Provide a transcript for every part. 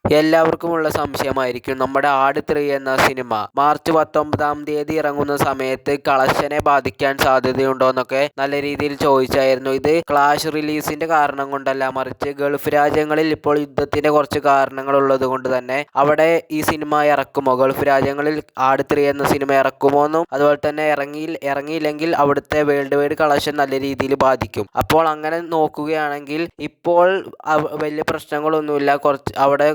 എല്ലാവർക്കുമുള്ള സംശയമായിരിക്കും നമ്മുടെ ആട് 3 എന്ന സിനിമ മാർച്ച് 19-ാം തീയതി ഇറങ്ങുന്ന സമയത്ത് കളക്ഷനെ ബാധിക്കാൻ സാധ്യതയുണ്ടോയെന്നൊക്കെ നല്ല രീതിയിൽ ചോദിച്ചായിരുന്നു. ഇത് ക്ലാഷ് റിലീസിന്റെ കാരണം കൊണ്ടല്ല, മറിച്ച് ഗൾഫ് രാജ്യങ്ങളിൽ ഇപ്പോൾ യുദ്ധത്തിന്റെ കുറച്ച് കാരണങ്ങൾ ഉള്ളത് കൊണ്ട് തന്നെ അവിടെ ഈ സിനിമ ഇറക്കുമോ, ഗൾഫ് രാജ്യങ്ങളിൽ ആട് 3 എന്ന സിനിമ ഇറക്കുമോ എന്നും അതുപോലെ തന്നെ ഇറങ്ങിയില്ലെങ്കിൽ അവിടുത്തെ വേൾഡ് വൈഡ് കളക്ഷൻ നല്ല രീതിയിൽ ബാധിക്കും. അപ്പോൾ അങ്ങനെ നോക്കുകയാണെങ്കിൽ ഇപ്പോൾ വലിയ പ്രശ്നങ്ങളൊന്നുമില്ല, കുറച്ച് അവിടെ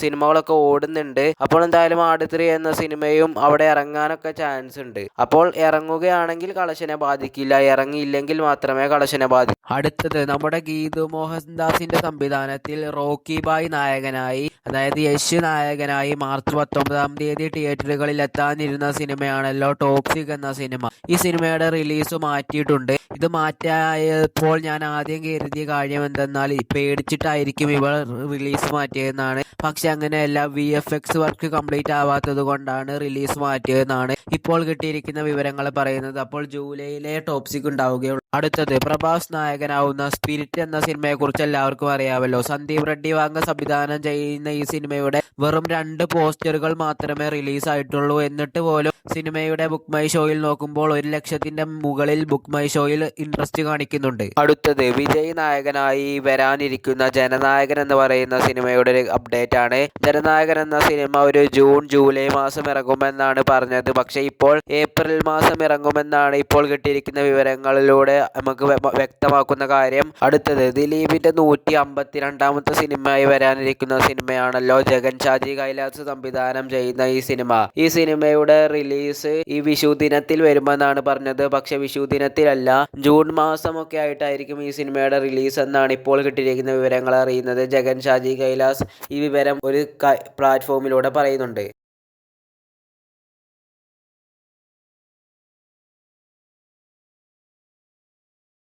സിനിമകളൊക്കെ ഓടുന്നുണ്ട്. അപ്പോൾ എന്തായാലും ആട് 3 എന്ന സിനിമയും അവിടെ ഇറങ്ങാനൊക്കെ ചാൻസ് ഉണ്ട്. അപ്പോൾ ഇറങ്ങുകയാണെങ്കിൽ കളക്ഷനെ ബാധിക്കില്ല, ഇറങ്ങിയില്ലെങ്കിൽ മാത്രമേ കളക്ഷനെ ബാധിക്കൂ. അടുത്തത് നമ്മുടെ ഗീതു മോഹൻദാസിന്റെ സംവിധാനത്തിൽ റോക്കി ബായ് നായകനായി, അതായത് യശ് നായകനായി മാർച്ച് 19-ാം തീയതി തിയേറ്ററുകളിൽ എത്താനിരുന്ന സിനിമയാണല്ലോ ടോക്സിക് എന്ന സിനിമ. ഈ സിനിമയുടെ റിലീസ് മാറ്റിയിട്ടുണ്ട്. ഇത് മാറ്റിയപ്പോൾ ഞാൻ ആദ്യം കരുതിയ കാര്യം എന്തെന്നാൽ പേടിച്ചിട്ടായിരിക്കും ഇവർ റിലീസ് മാറ്റിയതെന്നാണ്. പക്ഷെ അങ്ങനെയല്ല, VFX വർക്ക് കംപ്ലീറ്റ് ആവാത്തത് കൊണ്ടാണ് റിലീസ് മാറ്റിയതെന്നാണ് ഇപ്പോൾ കിട്ടിയിരിക്കുന്ന വിവരങ്ങൾ പറയുന്നത്. അപ്പോൾ ജൂലൈയിലെ ടോക്സിക് ഉണ്ടാവുകയുള്ളൂ. അടുത്തത് പ്രഭാസ് നായകനാവുന്ന സ്പിരിറ്റ് എന്ന സിനിമയെക്കുറിച്ച് എല്ലാവർക്കും അറിയാമല്ലോ. സന്ദീപ് റെഡ്ഡി വാങ്ക സംവിധാനം ചെയ്യുന്ന ഈ സിനിമയുടെ വെറും 2 പോസ്റ്ററുകൾ മാത്രമേ റിലീസായിട്ടുള്ളൂ. എന്നിട്ട് പോലും സിനിമയുടെ ബുക്ക് മൈ ഷോയിൽ നോക്കുമ്പോൾ 1 ലക്ഷത്തിന്റെ മുകളിൽ ബുക്ക് മൈ ഷോയിൽ ഇൻട്രസ്റ്റ് കാണിക്കുന്നുണ്ട്. അടുത്തത് വിജയ് നായകനായി വരാനിരിക്കുന്ന ജനനായകൻ എന്ന് പറയുന്ന സിനിമയുടെ ഒരു അപ്ഡേറ്റ് ആണ്. ജനനായകൻ എന്ന സിനിമ ഒരു ജൂലൈ മാസം ഇറങ്ങുമെന്നാണ് പറഞ്ഞത്. പക്ഷെ ഇപ്പോൾ ഏപ്രിൽ മാസം ഇറങ്ങുമെന്നാണ് ഇപ്പോൾ കിട്ടിയിരിക്കുന്ന വിവരങ്ങളിലൂടെ നമുക്ക് വ്യക്തമാക്കുന്ന കാര്യം. അടുത്തത് ദിലീപിന്റെ 152ാമത്തെ സിനിമയായി വരാനിരിക്കുന്ന സിനിമയാണല്ലോ ജഗൻ ഷാജി കൈലാസ് സംവിധാനം ചെയ്യുന്ന ഈ സിനിമ. ഈ സിനിമയുടെ റിലീസ് ഈ വിഷു ദിനത്തിൽ വരുമെന്നാണ് പറഞ്ഞത്. പക്ഷെ വിഷു ദിനത്തിലല്ല, ജൂൺ മാസമൊക്കെ ആയിട്ടായിരിക്കും ഈ സിനിമയുടെ റിലീസ് എന്നാണ് ഇപ്പോൾ കിട്ടിയിരിക്കുന്ന വിവരങ്ങൾ അറിയുന്നത്. ജഗൻ ഷാജി കൈലാസ് ഈ വിവരം ഒരു പ്ലാറ്റ്ഫോമിലൂടെ പറയുന്നുണ്ട്.